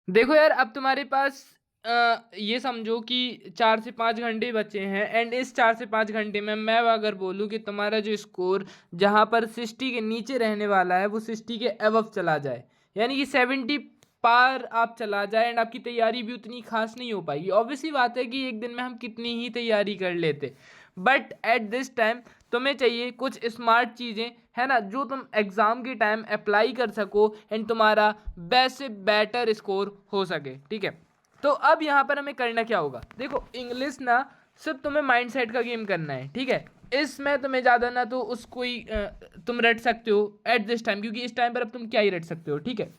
देखो यार, अब तुम्हारे पास ये समझो कि 4 से 5 घंटे बचे हैं एंड इस 4 से 5 घंटे में मैं अगर बोलूँ कि तुम्हारा जो स्कोर जहाँ पर 60 के नीचे रहने वाला है वो 60 के अबव चला जाए, यानी कि 70 पार आप चला जाए एंड आपकी तैयारी भी उतनी खास नहीं हो पाएगी। ऑब्वियसली बात है कि एक दिन में हम कितनी ही तैयारी कर लेते, बट एट दिस टाइम तुम्हें चाहिए कुछ स्मार्ट चीज़ें, है ना, जो तुम एग्ज़ाम के टाइम अप्लाई कर सको एंड तुम्हारा बेस्ट से बेटर स्कोर हो सके। ठीक है, तो अब यहाँ पर हमें करना क्या होगा? देखो, इंग्लिश ना सिर्फ तुम्हें माइंडसेट का गेम करना है। ठीक है, इसमें तुम्हें ज़्यादा ना तो उसको ही तुम रट सकते हो एट दिस टाइम, क्योंकि इस टाइम पर अब तुम क्या ही रट सकते हो। ठीक है,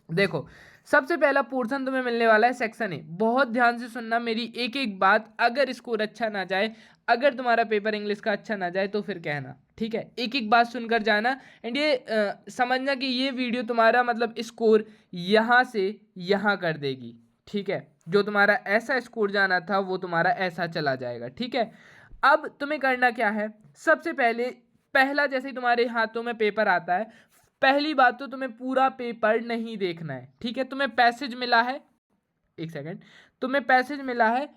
देखो, सबसे पहला पोर्शन तुम्हें मिलने वाला है सेक्शन ए। बहुत ध्यान से सुनना मेरी एक एक बात, अगर स्कोर अच्छा ना जाए, अगर तुम्हारा पेपर इंग्लिश का अच्छा ना जाए तो फिर कहना। ठीक है, एक एक बात सुनकर जाना एंड ये समझना कि ये वीडियो तुम्हारा मतलब स्कोर यहाँ से यहाँ कर देगी। ठीक है, जो तुम्हारा ऐसा स्कोर जाना था वो तुम्हारा ऐसा चला जाएगा। ठीक है, अब तुम्हें करना क्या है? सबसे पहले पहला जैसे ही तुम्हारे हाथों में पेपर आता है, पहली बात तो तुम्हें पूरा पेपर नहीं देखना है। ठीक है, तुम्हें पैसेज मिला है, एक सेकंड, तुम्हें पैसेज मिला है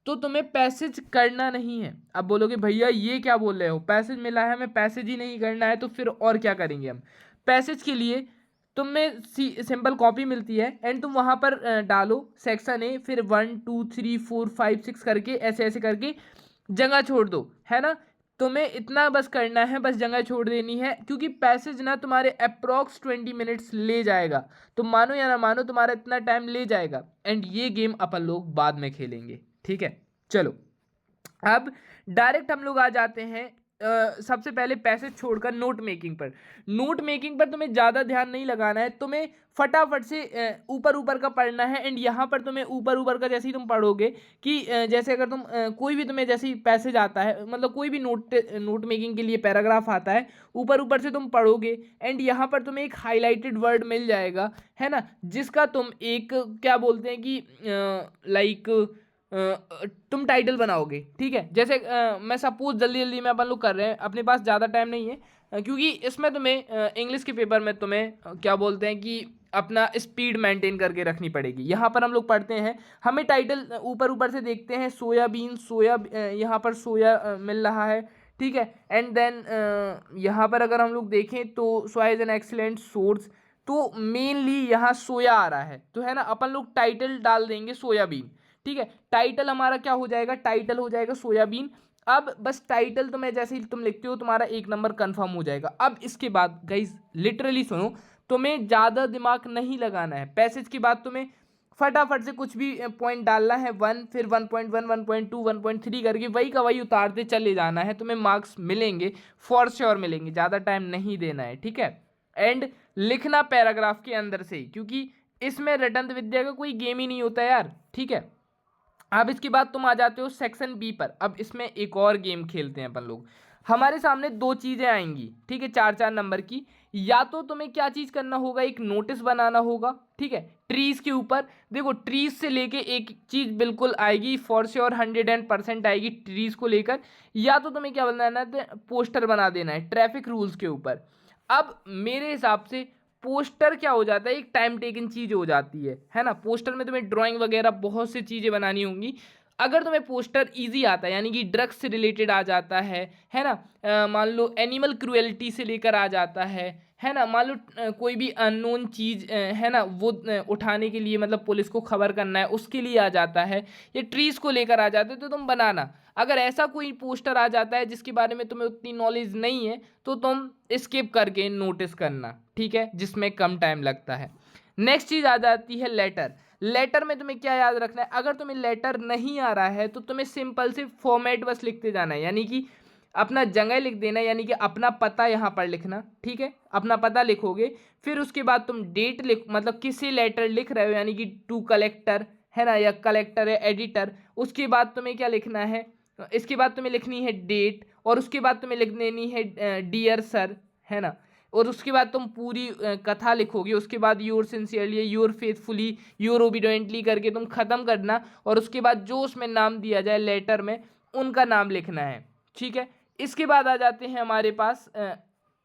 तो तुम्हें पैसेज करना नहीं है। अब बोलोगे भैया ये क्या बोल रहे हो, पैसेज मिला है हमें पैसेज ही नहीं करना है, तो फिर और क्या करेंगे हम? पैसेज के लिए तुम्हें सिंपल कॉपी मिलती है एंड तुम वहां पर डालो सेक्शन ए, फिर 1 2 3 4 5 6 करके ऐसे ऐसे करके जगह छोड़ दो, है ना। तुम्हें इतना बस करना है, बस जगह छोड़ देनी है, क्योंकि पैसेज ना तुम्हारे अप्रॉक्स 20 मिनट्स ले जाएगा। तुम मानो या ना मानो, तुम्हारा इतना टाइम ले जाएगा एंड ये गेम अपन लोग बाद में खेलेंगे। ठीक है, चलो अब डायरेक्ट हम लोग आ जाते हैं सबसे पहले पैसेज छोड़कर नोट मेकिंग पर। नोट मेकिंग पर तुम्हें ज़्यादा ध्यान नहीं लगाना है, तुम्हें फटाफट से ऊपर ऊपर का पढ़ना है एंड यहाँ पर तुम्हें ऊपर ऊपर का जैसे ही तुम पढ़ोगे कि जैसे अगर तुम कोई भी तुम्हें जैसे ही पैसेज आता है, मतलब कोई भी नोट मेकिंग के लिए पैराग्राफ आता है, ऊपर ऊपर से तुम पढ़ोगे एंड यहाँ पर तुम्हें एक हाईलाइटेड वर्ड मिल जाएगा, है ना, जिसका तुम एक क्या बोलते हैं कि लाइक तुम टाइटल बनाओगे। ठीक है, जैसे मैं सपोज जल्दी जल्दी में अपन लोग कर रहे हैं, अपने पास ज़्यादा टाइम नहीं है, क्योंकि इसमें तुम्हें इंग्लिश के पेपर में तुम्हें क्या बोलते हैं कि अपना स्पीड मेंटेन करके रखनी पड़ेगी। यहाँ पर हम लोग पढ़ते हैं, हमें टाइटल ऊपर ऊपर से देखते हैं, सोयाबीन यहाँ पर सोया मिल रहा है। ठीक है, एंड देन यहाँ पर अगर हम लोग देखें तो सोया इज़ एन एक्सीलेंट सोर्स, तो मेनली यहाँ सोया आ रहा है, तो है ना, अपन लोग टाइटल डाल देंगे सोयाबीन। ठीक है, टाइटल हमारा क्या हो जाएगा? टाइटल हो जाएगा सोयाबीन। अब बस टाइटल तुम्हें जैसे ही तुम लिखते हो तुम्हारा एक नंबर कंफर्म हो जाएगा। अब इसके बाद गाइज लिटरली सुनो, तुम्हें ज़्यादा दिमाग नहीं लगाना है। पैसेज के बाद तुम्हें फटाफट से कुछ भी पॉइंट डालना है, 1 फिर 1.1 1.2 1.3 करके वही का वही उतारते चले जाना है, तुम्हें मार्क्स मिलेंगे, फॉर श्योर मिलेंगे, ज़्यादा टाइम नहीं देना है। ठीक है, एंड लिखना पैराग्राफ के अंदर से ही, क्योंकि इसमें रटंत विद्या का कोई गेम ही नहीं होता यार। ठीक है, अब इसके बाद तुम आ जाते हो सेक्शन बी पर। अब इसमें एक और गेम खेलते हैं अपन लोग। हमारे सामने दो चीज़ें आएंगी, ठीक है, 4 4 नंबर की। या तो तुम्हें क्या चीज़ करना होगा, एक नोटिस बनाना होगा। ठीक है, ट्रीज के ऊपर देखो, ट्रीज से लेके एक चीज़ बिल्कुल आएगी, फॉर श्योर 100% आएगी ट्रीज को लेकर। या तो तुम्हें क्या बनाना है, पोस्टर बना देना है ट्रैफिक रूल्स के ऊपर। अब मेरे हिसाब से पोस्टर क्या हो जाता है, एक टाइम टेकन चीज़ हो जाती है ना। पोस्टर में तुम्हें ड्राइंग वगैरह बहुत सी चीज़ें बनानी होंगी। अगर तुम्हें पोस्टर इजी आता है, यानी कि ड्रग्स से रिलेटेड आ जाता है ना, मान लो एनिमल क्रुएल्टी से लेकर आ जाता है ना, मान लो कोई भी अननोन चीज़ है ना, वो उठाने के लिए मतलब पुलिस को खबर करना है उसके लिए आ जाता है, ये ट्रीज़ को लेकर आ जाते हैं, तो तुम बनाना। अगर ऐसा कोई पोस्टर आ जाता है जिसके बारे में तुम्हें उतनी नॉलेज नहीं है तो तुम स्किप करके नोटिस करना। ठीक है, जिसमें कम टाइम लगता है। नेक्स्ट चीज़ आ जाती है लेटर। लेटर में तुम्हें क्या याद रखना है, अगर तुम्हें लेटर नहीं आ रहा है तो तुम्हें सिंपल से फॉर्मेट बस लिखते जाना है, यानी कि अपना जगह लिख देना, यानी कि अपना पता यहाँ पर लिखना। ठीक है, अपना पता लिखोगे, फिर उसके बाद तुम डेट लिख, मतलब किसी लेटर लिख रहे हो, यानी कि टू कलेक्टर, है ना, या कलेक्टर है एडिटर। उसके बाद तुम्हें क्या लिखना है, इसके बाद तुम्हें लिखनी है डेट, और उसके बाद तुम्हें लिख देनी है डियर सर, है ना। और उसके बाद तुम पूरी कथा लिखोगे, उसके बाद your sincerely, your faithfully, your obediently करके तुम ख़त्म करना, और उसके बाद जो उसमें नाम दिया जाए लेटर में उनका नाम लिखना है। ठीक है, इसके बाद आ जाते हैं हमारे पास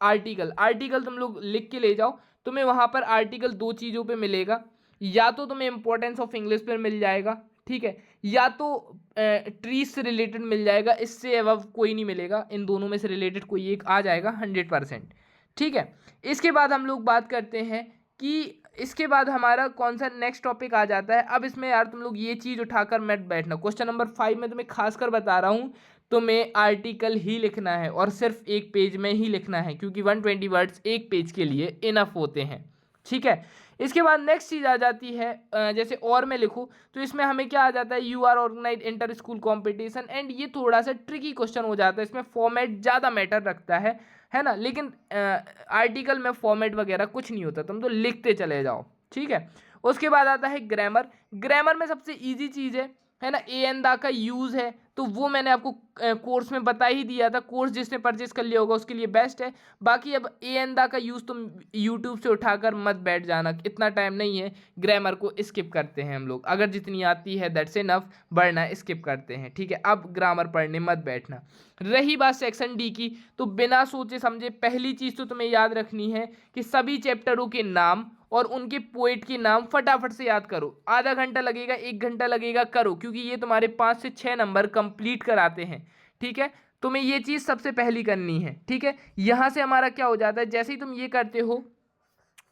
आर्टिकल। आर्टिकल तुम लोग लिख के ले जाओ, तुम्हें वहाँ पर आर्टिकल दो चीज़ों पे मिलेगा, या तो तुम्हें इंपॉर्टेंस ऑफ इंग्लिश पर मिल जाएगा, ठीक है, या तो ट्रीज से रिलेटेड मिल जाएगा, इससे अब कोई नहीं मिलेगा, इन दोनों में से रिलेटेड कोई एक आ जाएगा 100%, ठीक है। इसके बाद हम लोग बात करते हैं कि इसके बाद हमारा कौन सा नेक्स्ट टॉपिक आ जाता है। अब इसमें यार तुम लोग ये चीज़ उठाकर मत बैठना, क्वेश्चन नंबर 5 में तुम्हें खासकर बता रहा हूँ, तुम्हें आर्टिकल ही लिखना है और सिर्फ एक पेज में ही लिखना है, क्योंकि 120 वर्ड्स एक पेज के लिए इनफ होते हैं, ठीक है। इसके बाद नेक्स्ट चीज़ आ जाती है, जैसे और मैं लिखूँ तो इसमें हमें क्या आ जाता है, you are organize inter school competition, and ये थोड़ा सा ट्रिकी क्वेश्चन हो जाता है, इसमें फॉर्मेट ज़्यादा मैटर रखता है ना, लेकिन आर्टिकल में फॉर्मेट वगैरह कुछ नहीं होता, तुम तो लिखते चले जाओ, ठीक है। उसके बाद आता है ग्रामर। ग्रामर में सबसे ईजी चीज़ है ना, ए एन दा का यूज़ है, तो वो मैंने आपको कोर्स में बता ही दिया था, कोर्स जिसने परचेज कर लिया होगा उसके लिए बेस्ट है। बाकी अब ए एन दा का यूज़ तुम यूट्यूब से उठाकर मत बैठ जाना, इतना टाइम नहीं है, ग्रामर को स्किप करते हैं हम लोग, अगर जितनी आती है दैट्स इनफ, वरना स्किप करते हैं, ठीक है। अब ग्रामर पढ़ने मत बैठना। रही बात सेक्शन डी की, तो बिना सोचे समझे पहली चीज़ तो तुम्हें याद रखनी है कि सभी चैप्टरों के नाम और उनके पोएट के नाम फटाफट से याद करो, आधा घंटा लगेगा 1 घंटा लगेगा, करो, क्योंकि ये तुम्हारे 5 से 6 नंबर कंप्लीट कराते हैं, ठीक है। तुम्हें ये चीज़ सबसे पहली करनी है, ठीक है। यहाँ से हमारा क्या हो जाता है, जैसे ही तुम ये करते हो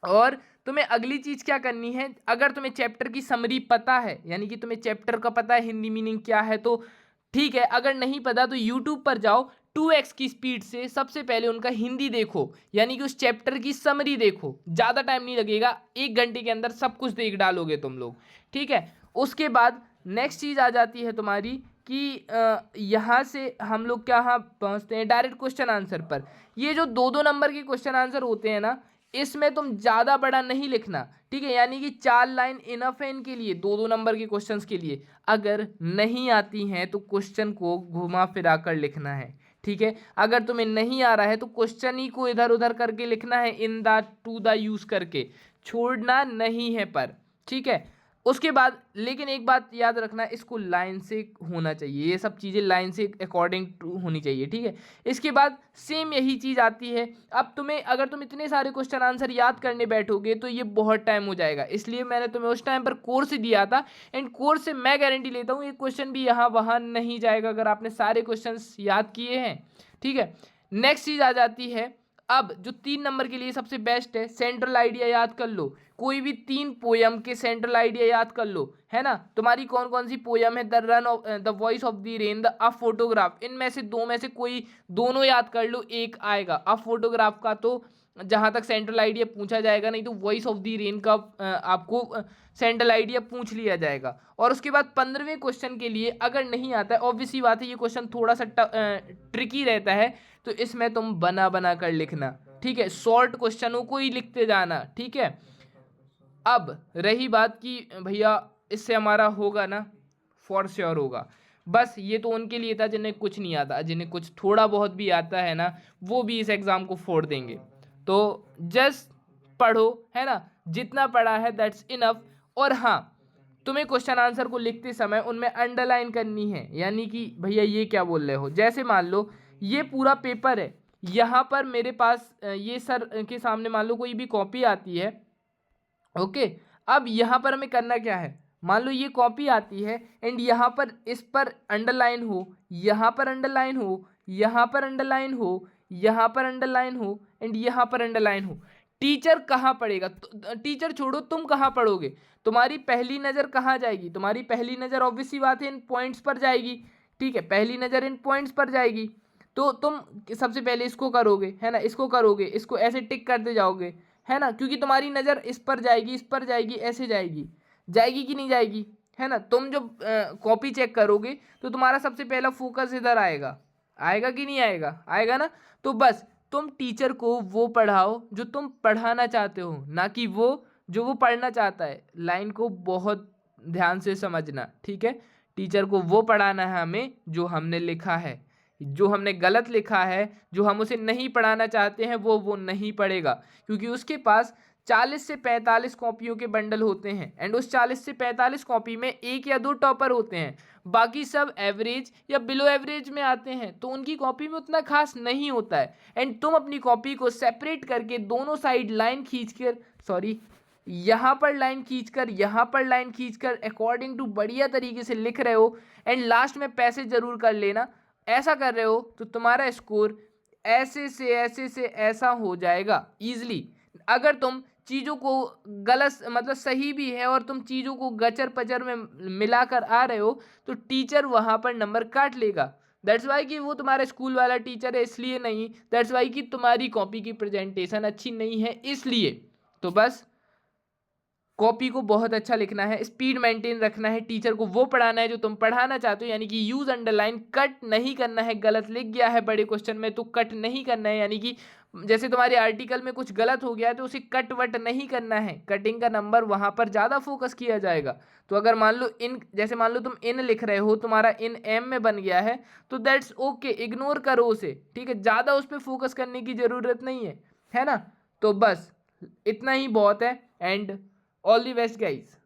और तुम्हें अगली चीज़ क्या करनी है, अगर तुम्हें चैप्टर की समरी पता है, यानी कि तुम्हें चैप्टर का पता है हिंदी मीनिंग क्या है, तो ठीक है, अगर नहीं पता तो यूट्यूब पर जाओ, 2x की स्पीड से सबसे पहले उनका हिंदी देखो, यानी कि उस चैप्टर की समरी देखो, ज़्यादा टाइम नहीं लगेगा, 1 घंटे के अंदर सब कुछ देख डालोगे तुम लोग, ठीक है। उसके बाद नेक्स्ट चीज़ आ जाती है तुम्हारी कि यहाँ से हम लोग क्या पहुँचते हैं डायरेक्ट क्वेश्चन आंसर पर। ये जो 2-2 नंबर के क्वेश्चन आंसर होते हैं ना, इसमें तुम ज़्यादा बड़ा नहीं लिखना, ठीक है, यानी कि 4 लाइन इनफ है इनके लिए, 2-2 नंबर के क्वेश्चंस के लिए। अगर नहीं आती हैं तो क्वेश्चन को घुमा फिरा कर लिखना है, ठीक है। अगर तुम्हें नहीं आ रहा है तो क्वेश्चन ही को इधर उधर करके लिखना है, in the two the use करके, छोड़ना नहीं है पर, ठीक है। उसके बाद लेकिन एक बात याद रखना, इसको लाइन से होना चाहिए, ये सब चीज़ें लाइन से अकॉर्डिंग टू होनी चाहिए, ठीक है। इसके बाद सेम यही चीज़ आती है, अब तुम्हें अगर तुम इतने सारे क्वेश्चन आंसर याद करने बैठोगे तो ये बहुत टाइम हो जाएगा, इसलिए मैंने तुम्हें उस टाइम पर कोर्स दिया था, एंड कोर्स से मैं गारंटी लेता हूँ एक क्वेश्चन भी यहाँ वहाँ नहीं जाएगा अगर आपने सारे क्वेश्चन याद किए हैं, ठीक है। नेक्स्ट चीज़ आ जाती है, अब जो 3 नंबर के लिए सबसे बेस्ट है, सेंट्रल आइडिया याद कर लो, कोई भी 3 पोयम के सेंट्रल आइडिया याद कर लो, है ना। तुम्हारी कौन कौन सी पोयम है, the run of the voice of the rain, the a photograph, इनमें से 2 में से कोई दोनों याद कर लो, एक आएगा। अ फोटोग्राफ का तो जहाँ तक सेंट्रल आइडिया पूछा जाएगा, नहीं तो वॉइस ऑफ द रेन का आपको सेंट्रल आइडिया पूछ लिया जाएगा। और उसके बाद 15वें क्वेश्चन के लिए अगर नहीं आता है, ऑब्वियसली बात है ये क्वेश्चन थोड़ा सा ट्रिकी रहता है, तो इसमें तुम बना बना कर लिखना, ठीक है, शॉर्ट क्वेश्चनों को ही लिखते जाना, ठीक है। अब रही बात कि भैया इससे हमारा होगा ना, फॉर श्योर होगा, बस ये तो उनके लिए था जिन्हें कुछ नहीं आता, जिन्हें कुछ थोड़ा बहुत भी आता है ना, वो भी इस एग्ज़ाम को फोड़ देंगे। तो जस्ट पढ़ो, है ना, जितना पढ़ा है दैट्स इनफ। और हाँ, तुम्हें क्वेश्चन आंसर को लिखते समय उनमें अंडरलाइन करनी है, यानी कि भैया ये क्या बोल रहे हो, जैसे मान लो ये पूरा पेपर है, यहाँ पर मेरे पास ये सर के सामने मान लो कोई भी कॉपी आती है, ओके। अब यहाँ पर हमें करना क्या है, मान लो ये कॉपी आती है एंड यहाँ पर इस पर अंडरलाइन हो, यहाँ पर अंडरलाइन हो, यहाँ पर अंडरलाइन हो, यहाँ पर अंडरलाइन हो, एंड यहाँ पर अंडरलाइन हो। टीचर कहाँ पढ़ेगा, टीचर छोड़ो, तुम कहाँ पढ़ोगे, तुम्हारी पहली नज़र कहाँ जाएगी, तुम्हारी पहली नज़र ऑब्वियसली बात है इन पॉइंट्स पर जाएगी, ठीक है, पहली नज़र इन पॉइंट्स पर जाएगी। तो तुम सबसे पहले इसको करोगे, है ना, इसको करोगे, इसको ऐसे टिक करते जाओगे, है ना, क्योंकि तुम्हारी नज़र इस पर जाएगी, इस पर जाएगी, ऐसे जाएगी, जाएगी कि नहीं जाएगी, है ना। तुम जब कॉपी चेक करोगे तो तुम्हारा सबसे पहला फोकस इधर आएगा, आएगा कि नहीं आएगा, आएगा ना। तो बस तुम टीचर को वो पढ़ाओ जो तुम पढ़ाना चाहते हो, ना कि वो जो वो पढ़ना चाहता है। लाइन को बहुत ध्यान से समझना, ठीक है। टीचर को वो पढ़ाना है हमें जो हमने लिखा है, जो हमने गलत लिखा है, जो हम उसे नहीं पढ़ाना चाहते हैं वो नहीं पढ़ेगा, क्योंकि उसके पास 40 से 45 कॉपियों के बंडल होते हैं, एंड उस 40 से 45 कॉपी में 1 या 2 टॉपर होते हैं, बाकी सब एवरेज या बिलो एवरेज में आते हैं, तो उनकी कॉपी में उतना खास नहीं होता है। एंड तुम अपनी कॉपी को सेपरेट करके दोनों साइड लाइन खींच कर, सॉरी यहाँ पर लाइन खींचकर, यहाँ पर लाइन खींचकर अकॉर्डिंग टू बढ़िया तरीके से लिख रहे हो एंड लास्ट में पैसे जरूर कर लेना। ऐसा कर रहे हो तो तुम्हारा स्कोर ऐसे से ऐसा हो जाएगा इजीली। अगर तुम चीज़ों को गलत मतलब सही भी है और तुम चीज़ों को गचर पचर में मिलाकर आ रहे हो तो टीचर वहाँ पर नंबर काट लेगा। दैट्स वाई कि वो तुम्हारा स्कूल वाला टीचर है इसलिए नहीं, दैट्स वाई कि तुम्हारी कॉपी की प्रेजेंटेशन अच्छी नहीं है इसलिए। तो बस कॉपी को बहुत अच्छा लिखना है, स्पीड मेंटेन रखना है, टीचर को वो पढ़ाना है जो तुम पढ़ाना चाहते हो, यानी कि यूज अंडरलाइन, कट नहीं करना है। गलत लिख गया है बड़े क्वेश्चन में तो कट नहीं करना है, यानी कि जैसे तुम्हारे आर्टिकल में कुछ गलत हो गया है तो उसे कट वट नहीं करना है। कटिंग का नंबर वहां पर ज़्यादा फोकस किया जाएगा। तो अगर मान लो इन, जैसे मान लो तुम इन लिख रहे हो, तुम्हारा इन एम में बन गया है तो दैट्स ओके, इग्नोर करो उसे, ठीक है, ज़्यादा उस पर फोकस करने की ज़रूरत नहीं है ना। तो बस इतना ही बहुत है and all the best guys.